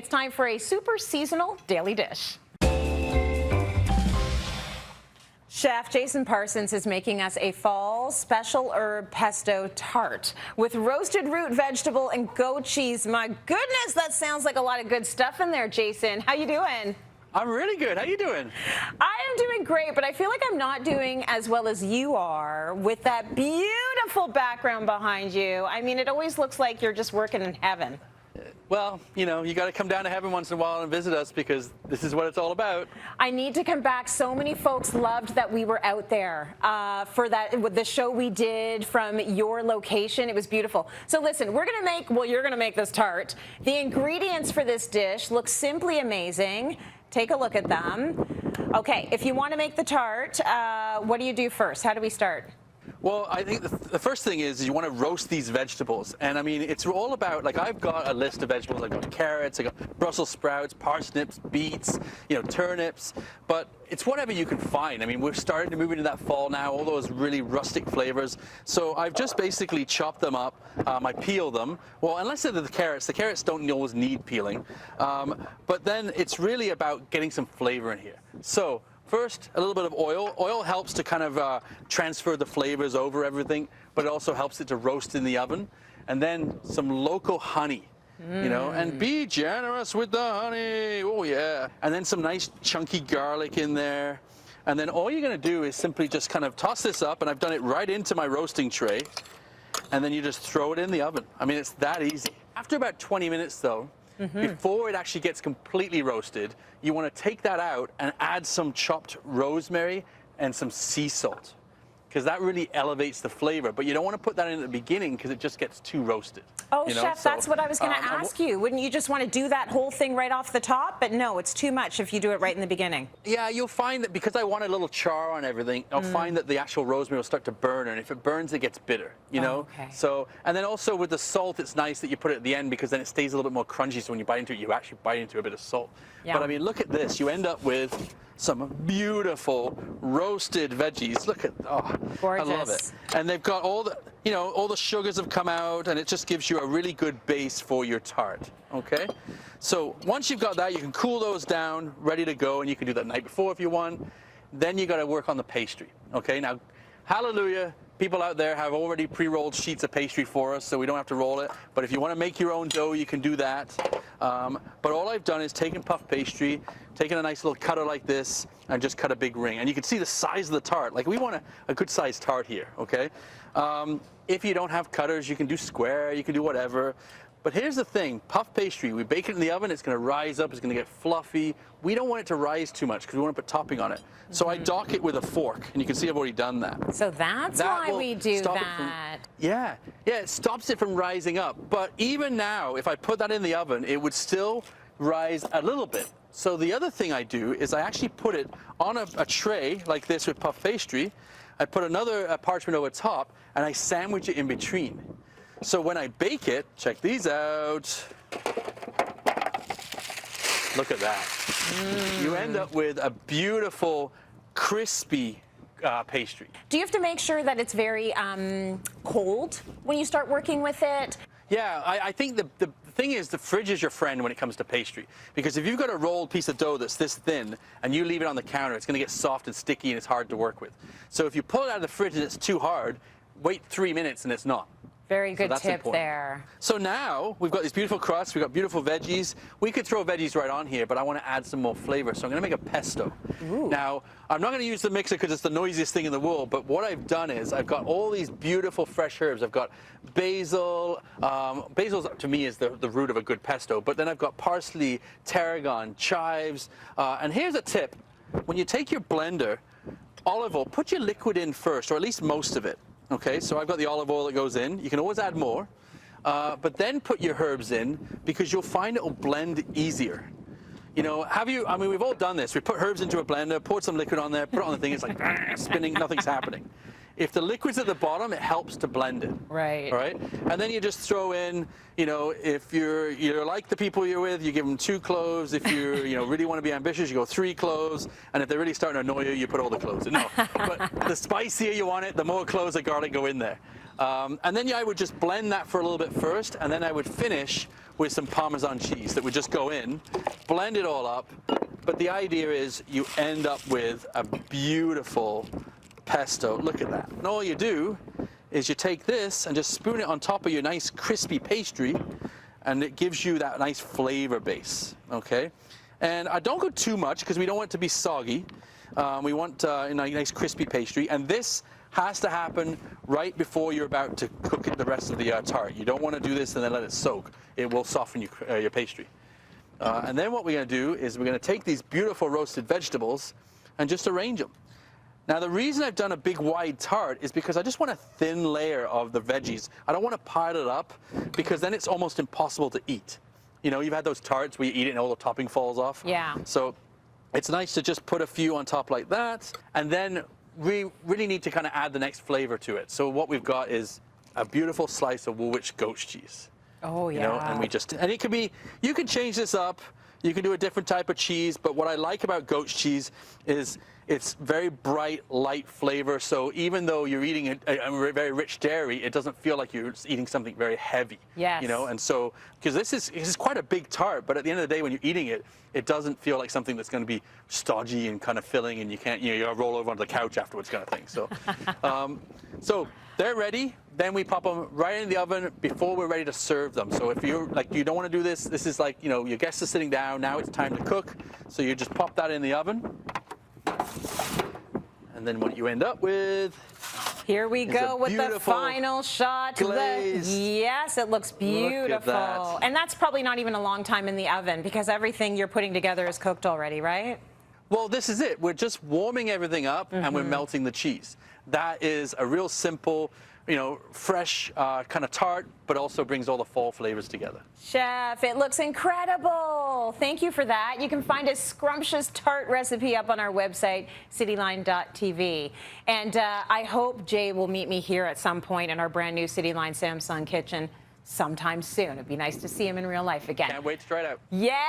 It's time for a super seasonal daily dish. Chef Jason Parsons is making us a fall special herb pesto tart with roasted root vegetable and goat cheese. My goodness, that sounds like a lot of good stuff in there, Jason. How you doing? I'm really good. How you doing? I am doing great, but I feel like I'm not doing as well as you are with that beautiful background behind you. I mean, it always looks like you're just working in heaven. Well, you know, you got to come down to heaven once in a while and visit us because this is what it's all about. I need to come back. So many folks loved that we were out there for the show we did from your location. It was beautiful. So listen, you're going to make this tart. The ingredients for this dish look simply amazing. Take a look at them. Okay, if you want to make the tart, what do you do first? How do we start? Well, I think the first thing is you want to roast these vegetables. And I mean, it's all about, like, I've got a list of vegetables. I've got carrots, I've got Brussels sprouts, parsnips, beets, you know, turnips. But it's whatever you can find. I mean, we're starting to move into that fall now, all those really rustic flavors. So I've just basically chopped them up. I peel them. Well, unless they're the carrots don't always need peeling. But then it's really about getting some flavor in here. So first, a little bit of oil. Oil helps to kind of transfer the flavors over everything, but it also helps it to roast in the oven. And then some local honey, you know, and be generous with the honey. Oh, yeah. And then some nice chunky garlic in there. And then all you're going to do is simply just kind of toss this up, and I've done it right into my roasting tray. And then you just throw it in the oven. I mean, it's that easy. After about 20 minutes, though, before it actually gets completely roasted, you want to take that out and add some chopped rosemary and some sea salt, because that really elevates the flavor. But you don't want to put that in at the beginning because it just gets too roasted. Oh, you know? Chef, that's what I was going to ask you. Wouldn't you just want to do that whole thing right off the top? But no, it's too much if you do it right in the beginning. Yeah, you'll find that because I want a little char on everything, I'll find that the actual rosemary will start to burn, and if it burns, it gets bitter, you know? Okay. So, and then also with the salt, it's nice that you put it at the end because then it stays a little bit more crunchy, so when you bite into it, you actually bite into a bit of salt. Yeah. But I mean, look at this. You end up with some beautiful roasted veggies. Look at, oh, gorgeous. I love it. And they've got all the, you know, all the sugars have come out, and it just gives you a really good base for your tart, okay? So once you've got that, you can cool those down, ready to go, and you can do that the night before if you want. Then you got to work on the pastry, okay? Now, hallelujah, people out there have already pre-rolled sheets of pastry for us, so we don't have to roll it. But if you want to make your own dough, you can do that. But all I've done is taken puff pastry, taken a nice little cutter like this, and just cut a big ring. And you can see the size of the tart. Like, we want a good sized tart here, okay? If you don't have cutters, you can do square, you can do whatever. But here's the thing, puff pastry, we bake it in the oven, it's going to rise up, it's going to get fluffy. We don't want it to rise too much because we want to put topping on it. So I dock it with a fork, and you can see I've already done that. So that's why we do that. Yeah, it stops it from rising up. But even now, if I put that in the oven, it would still rise a little bit. So the other thing I do is I actually put it on a tray like this with puff pastry. I put another parchment over top, and I sandwich it in between. So when I bake it, check these out. Look at that. You end up with a beautiful, crispy pastry. Do you have to make sure that it's very cold when you start working with it? Yeah, I think the thing is the fridge is your friend when it comes to pastry. Because if you've got a rolled piece of dough that's this thin and you leave it on the counter, it's going to get soft and sticky and it's hard to work with. So if you pull it out of the fridge and it's too hard, wait 3 minutes and it's not. Very good tip there. So now we've got these beautiful crusts, we've got beautiful veggies. We could throw veggies right on here, but I want to add some more flavor. So I'm going to make a pesto. Ooh. Now, I'm not going to use the mixer because it's the noisiest thing in the world, but what I've done is I've got all these beautiful fresh herbs. I've got basil. Basil to me is the root of a good pesto, but then I've got parsley, tarragon, chives. And here's a tip. When you take your blender, olive oil, put your liquid in first, or at least most of it. Okay, so I've got the olive oil that goes in. You can always add more, but then put your herbs in because you'll find it will blend easier. You know, I mean, we've all done this. We put herbs into a blender, poured some liquid on there, put it on the thing, it's like spinning, nothing's happening. If the liquid's at the bottom, it helps to blend it. Right. All right? And then you just throw in, you know, if you're like the people you're with, you give them 2 cloves. If you really want to be ambitious, you go 3 cloves. And if they're really starting to annoy you, you put all the cloves in. No, but the spicier you want it, the more cloves of garlic go in there. And then I would just blend that for a little bit first, and then I would finish with some Parmesan cheese that would just go in, blend it all up. But the idea is you end up with a beautiful pesto. Look at that. And all you do is you take this and just spoon it on top of your nice crispy pastry, and it gives you that nice flavor base, okay? And I don't go too much because we don't want it to be soggy. We want a nice crispy pastry, and this has to happen right before you're about to cook it the rest of the tart. You don't want to do this and then let it soak. It will soften your pastry. And then what we're going to do is we're going to take these beautiful roasted vegetables and just arrange them. Now, the reason I've done a big wide tart is because I just want a thin layer of the veggies. I don't want to pile it up because then it's almost impossible to eat. You know, you've had those tarts where you eat it and all the topping falls off. Yeah. So it's nice to just put a few on top like that. And then we really need to kind of add the next flavor to it. So what we've got is a beautiful slice of Woolwich goat's cheese. Oh, yeah. You know, and it could be, you can change this up. You can do a different type of cheese, but what I like about goat's cheese is it's very bright, light flavor. So even though you're eating a very rich dairy, it doesn't feel like you're eating something very heavy. Yes. You know, and so, because this is quite a big tart, but at the end of the day, when you're eating it, it doesn't feel like something that's going to be stodgy and kind of filling, and you can't, you gotta roll over onto the couch afterwards kind of thing. So, so they're ready. Then we pop them right in the oven before we're ready to serve them. So if you're like, you don't want to do this, this is like, you know, your guest is sitting down, now it's time to cook. So you just pop that in the oven. And then what you end up with, here we go with the final shot. Yes, it looks beautiful. And that's probably not even a long time in the oven because everything you're putting together is cooked already, right? Well, this is it. We're just warming everything up and we're melting the cheese. That is a real simple, you know, fresh kind of tart, but also brings all the fall flavors together. Chef, it looks incredible. Thank you for that. You can find a scrumptious tart recipe up on our website, cityline.tv. And I hope Jay will meet me here at some point in our brand new Cityline Samsung kitchen sometime soon. It'd be nice to see him in real life again. Can't wait to try it out. Yeah.